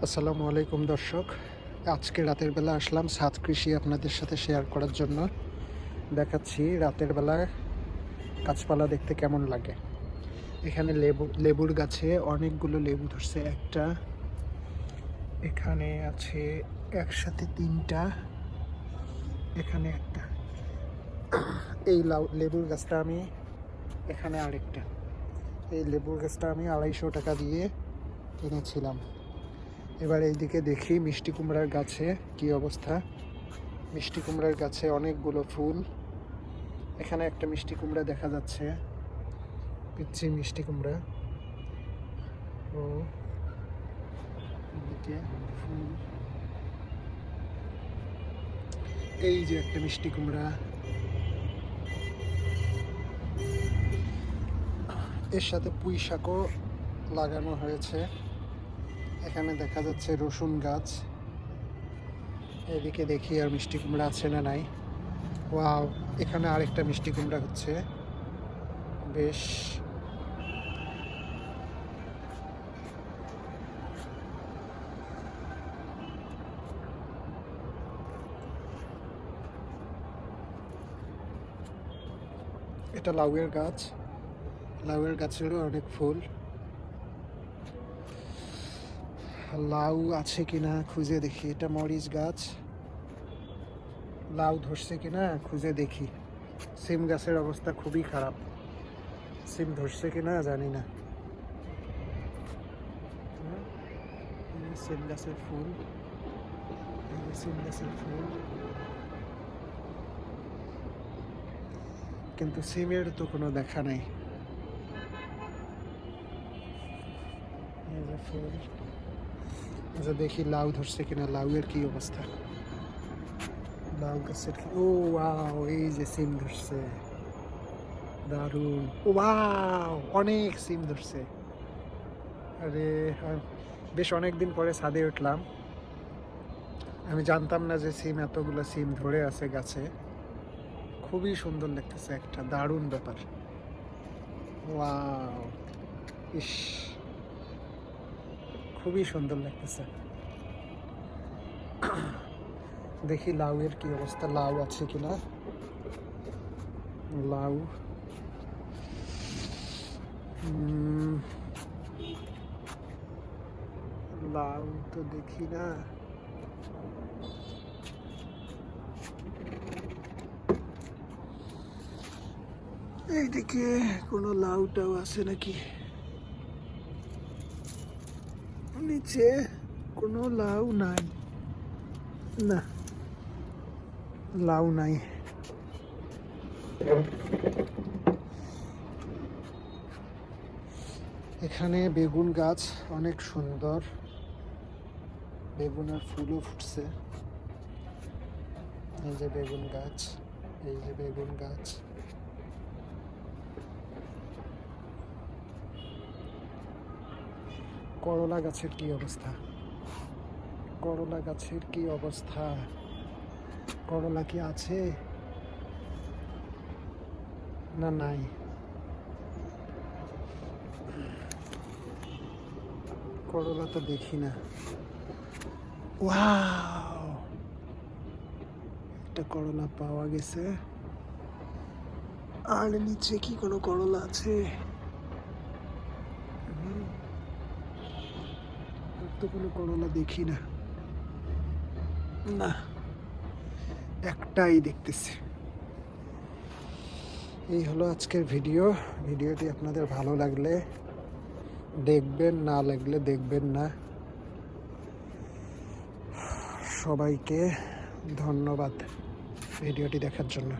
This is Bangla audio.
আসসালামু আলাইকুম দর্শক, আজকে রাতের বেলা আসলাম ছাদ কৃষি আপনাদের সাথে শেয়ার করার জন্য। দেখাচ্ছি রাতের বেলা গাছপালা দেখতে কেমন লাগে। এখানে লেবুর গাছে অনেকগুলো লেবু ধরছে। একটা, এখানে আছে একসাথে তিনটা, এখানে একটা। এই লেবুর গাছটা আমি, এখানে আরেকটা। এই লেবুর গাছটা আমি 250 টাকা দিয়ে কিনেছিলাম। এবার এইদিকে দেখি মিষ্টি কুমড়ার গাছে কি অবস্থা। মিষ্টি কুমড়ার গাছে অনেকগুলো ফুল। এখানে একটা মিষ্টি কুমড়া দেখা যাচ্ছে, পিচ্ছি মিষ্টি কুমড়া। ও এদিকে ফুল, এই যে একটা মিষ্টি কুমড়া। এর সাথে পুঁই শাকও লাগানো হয়েছে। এখানে দেখা যাচ্ছে রসুন গাছ। এদিকে দেখি আর মিষ্টি কুমড়া আছে না নাই। ওয়াও, এখানে আরেকটা মিষ্টি কুমড়া হচ্ছে, বেশ। এটা লাউয়ের গাছ। লাউয়ের গাছেরও অনেক ফুল। লাউ আছে কিনা খুঁজে দেখি। এটা মরিচ গাছ, লাউ ধরছে কিনা খুঁজে দেখি। সিম গাছের অবস্থা খুবই খারাপ, সিম ধরছে কিনা জানি না। সিম গাছের ফুল, সিম গাছের ফুল, কিন্তু সিমের তো কোনো দেখা নাই। ফুল, আচ্ছা দেখি লাউ ধরছে কিনা, লাউয়ের কি অবস্থা। লাউ গাছের, ও ওয়াও, এই যে সিম ধরছে, দারুণ। ওয়াও, অনেক সিম ধরছে। আরে বেশ অনেকদিন পরে ছাদে উঠলাম। আমি জানতাম না যে সিম, এতগুলো সিম ধরে আছে গাছে। খুবই সুন্দর লাগতেছে, একটা দারুণ ব্যাপার। ওয়াও, ইস, খুবই সুন্দর লাগতেছে। দেখি লাউয়ের কি অবস্থা, লাউ আছে কিনা। লাউ, লাউ তো দেখি না। এইদিকে কোনো লাউটাও আছে নাকি? নিচে কোনো লাউ নাই, না লাউ নাই। এখানে বেগুন গাছ অনেক সুন্দর, বেগুনের ফুলও ফুটছে। এই যে বেগুন গাছ, এই যে বেগুন গাছ। করলা গাছের কি অবস্থা, করলা গাছের কি অবস্থা। করলা কি আছে না নাই? করলা তো দেখি না। ওয়াও, একটা করলা পাওয়া গেছে। আর নিচে কি কোনো করলা আছে? তো কোনো করলা দেখি না, না একটাই দেখতেছি। এই হলো আজকের ভিডিও। ভিডিওটি আপনাদের ভালো লাগলে দেখবেন, না লাগলে দেখবেন না। সবাইকে ধন্যবাদ ভিডিওটি দেখার জন্য।